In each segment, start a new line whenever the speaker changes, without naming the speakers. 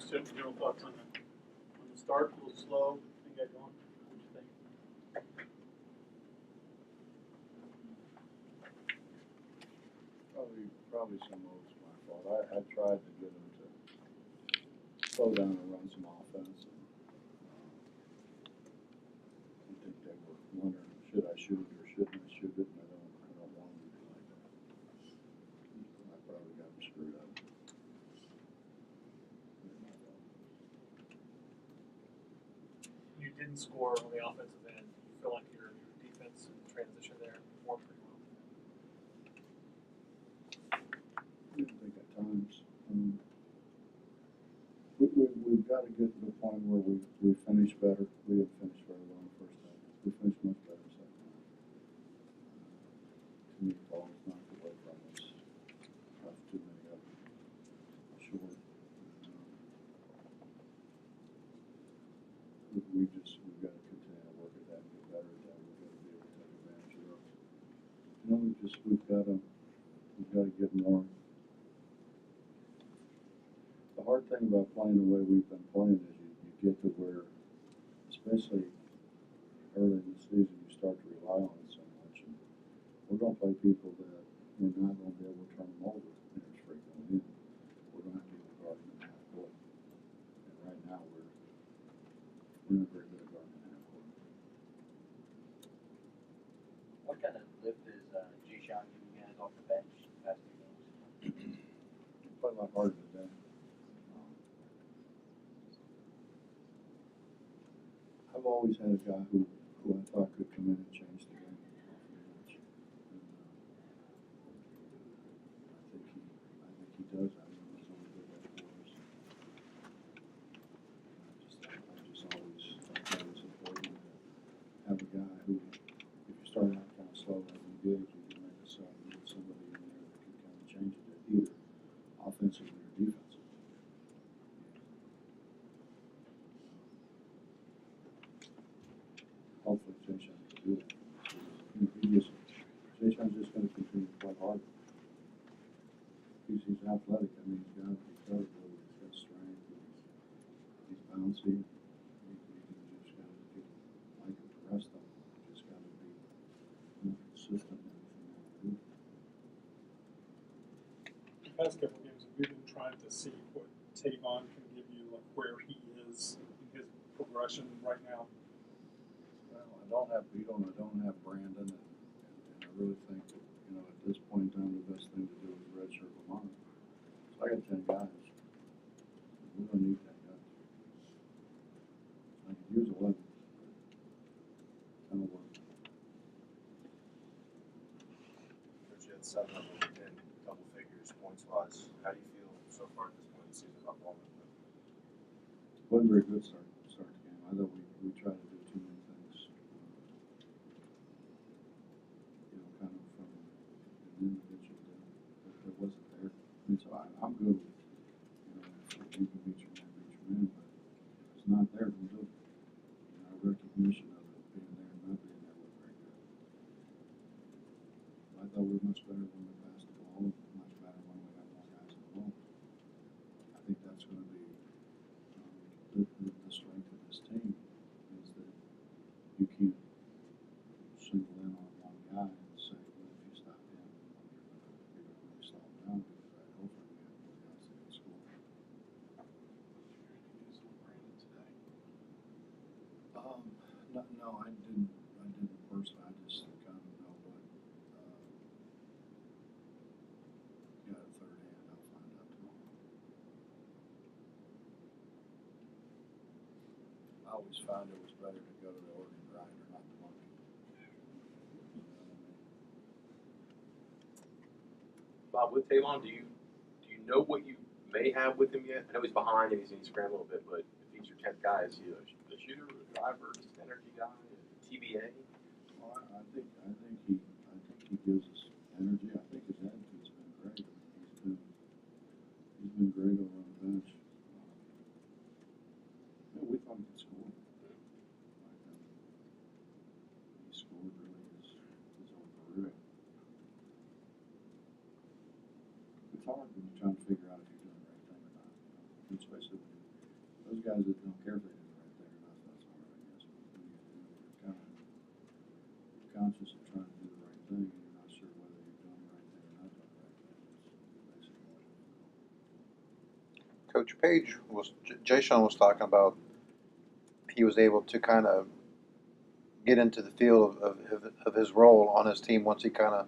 General thoughts on the start, a little slow, and get going. What do you think?
Probably some of it's my fault. I tried to get him to slow down and run some offense. And, I think they were wondering, should I shoot it or shouldn't I shoot it? And I don't want them to be like that. I probably got them screwed up.
You didn't score on the offensive end. You feel like your defense and transition there performed pretty well.
I think at times. We've got to get to the point where we finish better. We didn't finish very well in the first half. We finished much better in the second half. Too many balls knocked away from us. Left too many of them short. We've got to continue to work at that and get better at that. We've got to be able to take advantage of those. We've got to get more. The hard thing about playing the way we've been playing is you get to where, especially early in the season, you start to rely on it so much. And we're going to play people that we're not going to be able to turn them over as frequently. We're going to have to be able to guard them in half court. And right now we're not very good at guarding in half court.
What kind of lift is G-Shot giving you guys off the bench the past 2 games?
We play a lot harder today. I've always had a guy who I thought could come in and change the game off the bench. And, I think he does. I mean, he's always good at for us. I just always thought that was important to have a guy who, if you start out kind of slow as he did, you can make a sub and get somebody in there that can kind of change it either offensively or defensively. Hopefully Jay-Sean can do that. Jay-Sean's just going to continue to play hard. He's athletic. I mean, he's got ability. He's got strength. He's bouncy. You just got to get like the rest of them. You just got to be more consistent in everything that we do.
The past couple of games, we've been trying to see what Tavon can give you, like where he is in his progression right now.
Well, I don't have Brandon, and I really think that, at this point in time, the best thing to do is redshirt Lamont. So I got 10 guys. We don't need 10 guys. I could use 11. 10 will work.
Coach, you had 7 of them in double figures points-wise. How do you feel so far at this point in the season about ball movement?
Wasn't very good start the game. I thought we tried to do too many things. Kind of from an individual that wasn't there. I mean, so I'm good with, if you can beat your man, but if it's not there, don't do it. Our recognition of it being there and not being there was very good. I thought we were much better when we passed the ball, much better when we got more guys involved. I think that's going to be the strength of this team is that you can't single in on one guy and say, well, if you stop him, you're going to really slow him down because hopefully we have more guys that can score. No, I didn't personally. I just kind of know what. Got a third hand. I'll find out tomorrow. I always found it was better to go to the Oregon grinder, not the monkey.
Bob, with Tavon, do you know what you may have with him yet? I know he's behind and he's going to scramble a little bit, but if he's your 10th guy, is he a shooter, a driver, just an energy guy, a TBA?
Well, I think he gives us energy. I think his attitude's been great. I mean, he's been great over on the bench. We thought he could score. He scored really his own career. It's hard when you're trying to figure out if you're doing the right thing or not. Especially when guys that don't care if they do the right thing or not, that's all right, I guess. But when you're kind of conscious of trying to do the right thing, and you're not sure whether you're doing the right thing or not doing the right thing, it's basically what
Coach Page Jay Sean was talking about, he was able to kind of get into the feel of his role on his team once he kind of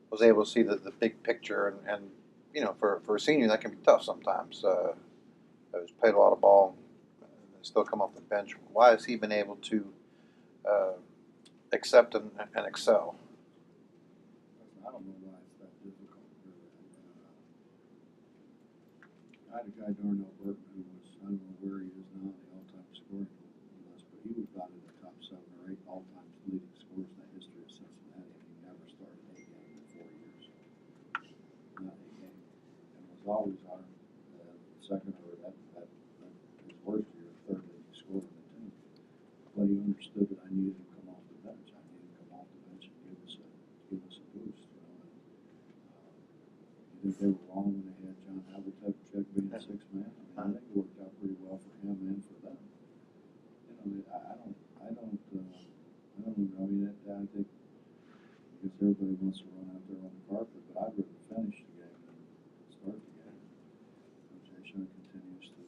was able to see the big picture. And you know, for a senior, that can be tough sometimes. He's played a lot of ball and still come off the bench. Why has he been able to accept and excel?
I don't know why it's that difficult, really. I had a guy, Darnell Burton, who was, I don't know where he is now, the all-time scoring list, but he was about in the top 7 or 8 all-time leading scorers in the history of Cincinnati, and he never started a game in 4 years. Not a game. And was always our second, or that his worst year, third leading scorer in the team. But he understood that I needed to come off the bench. I needed to come off the bench and give us a boost, you know. And, you think they were wrong when they had John Havlicek being a 6th man? I mean, I think it worked out pretty well for him and for them. You know, I don't know. I mean, I think, I guess everybody wants to run out there on the carpet, but I'd rather finish the game than start the game. Jay Sean continues to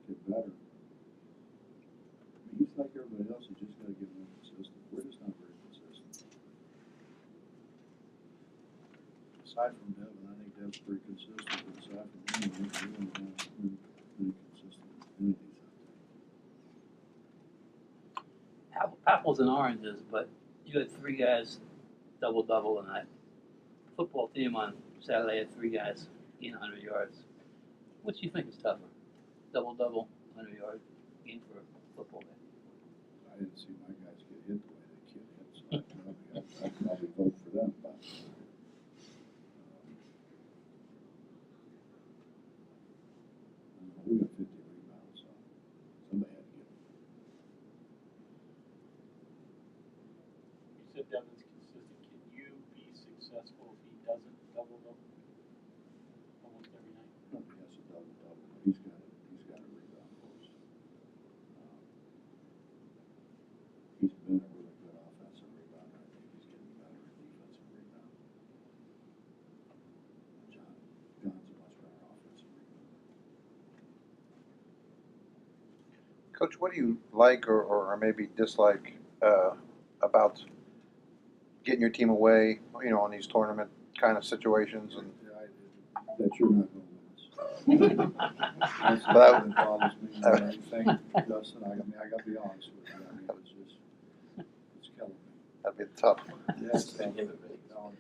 get better. I mean, he's like everybody else. You just got to get more consistent. We're just not very consistent. Aside from Devin, I think Devin's pretty consistent. But aside from him, we don't have pretty consistent entities out there.
Apples and oranges, but you had 3 guys double-double, and that football team on Saturday had 3 guys 100 yards. What do you think is tougher? Double-double, 100-yard game for a football game?
I didn't see my guys get hit the way they get hit, so I'd probably vote for them. But we got 50 rebounds, so somebody had to get them.
You said Devin's consistent. Can you be successful if he doesn't double-double almost every night?
No, he has a double-double. He's got a rebound post. He's been a really good offensive rebounder. I think he's getting better at defensive rebound. John's a much better offensive rebounder.
Coach, what do you like or maybe dislike about getting your team away, you know, on these tournament kind of situations? And
That you're not going to win. That's
But
that bothers me more than anything, Justin. I mean, I got to be honest with you. I mean, it's killing me.
that'd be tough.
Yeah, it's tough. It's tough.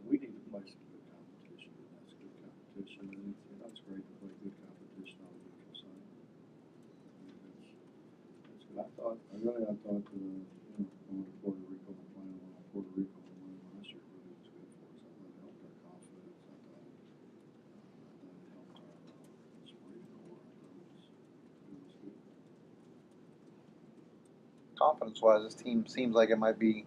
We need to play some good competition, and that's good competition, and it's great to play good competition on a weekend side. That's good. I thought, you know, going to Puerto Rico and playing well in Puerto Rico and winning last year really was good for us. I thought it helped our confidence. I thought it helped our spring core. It was good.
Confidence-wise, this team seems like it might be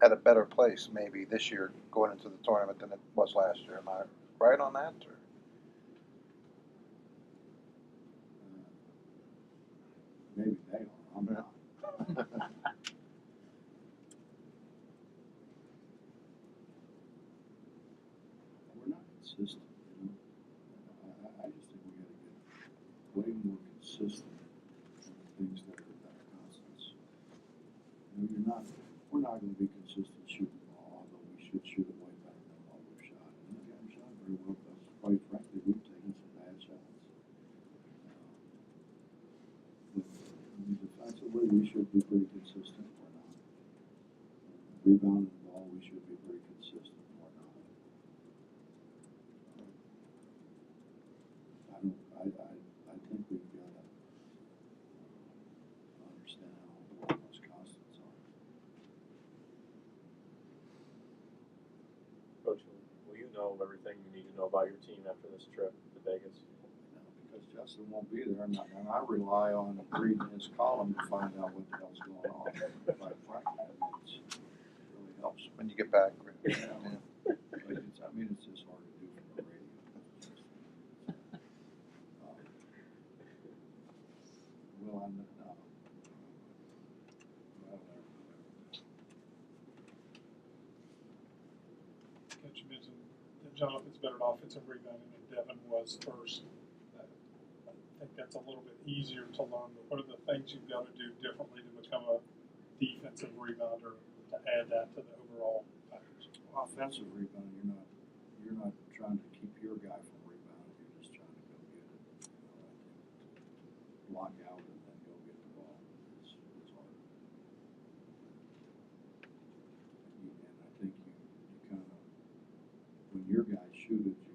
at a better place maybe this year going into the tournament than it was last year. Am I right on that? Or?
Maybe they are. I'm not. We're not consistent, you know. I just think we got to get way more consistent in the things that are constants. You know, we're not going to be consistent shooting the ball, although we should shoot it way better than what we've shot. And we haven't shot very well because, quite frankly, we've taken some bad shots. But defensively, we should be pretty consistent. We're not. Rebounding the ball, we should be pretty consistent. We're not. I think we've got to understand how important those constants are.
Coach, will you know everything you need to know about your team after this trip to Vegas?
No, because Justin won't be there, and I rely on reading his column to find out what the hell's going on. Quite frankly, it really helps me.
When you get back.
Yeah. mean, it's just hard to do from the radio. Well, I'm not, whatever.
Coach, you mentioned that Jonathan's better at offensive rebounding and Devin was first. I think that's a little bit easier to learn, but what are the things you've got to do differently to become a defensive rebounder to add that to the overall package?
Offensive rebound, you're not trying to keep your guy from rebounding, you're just trying to go get it. I think block out and then go get the ball is hard. And I think you kind of, when your guys shoot it,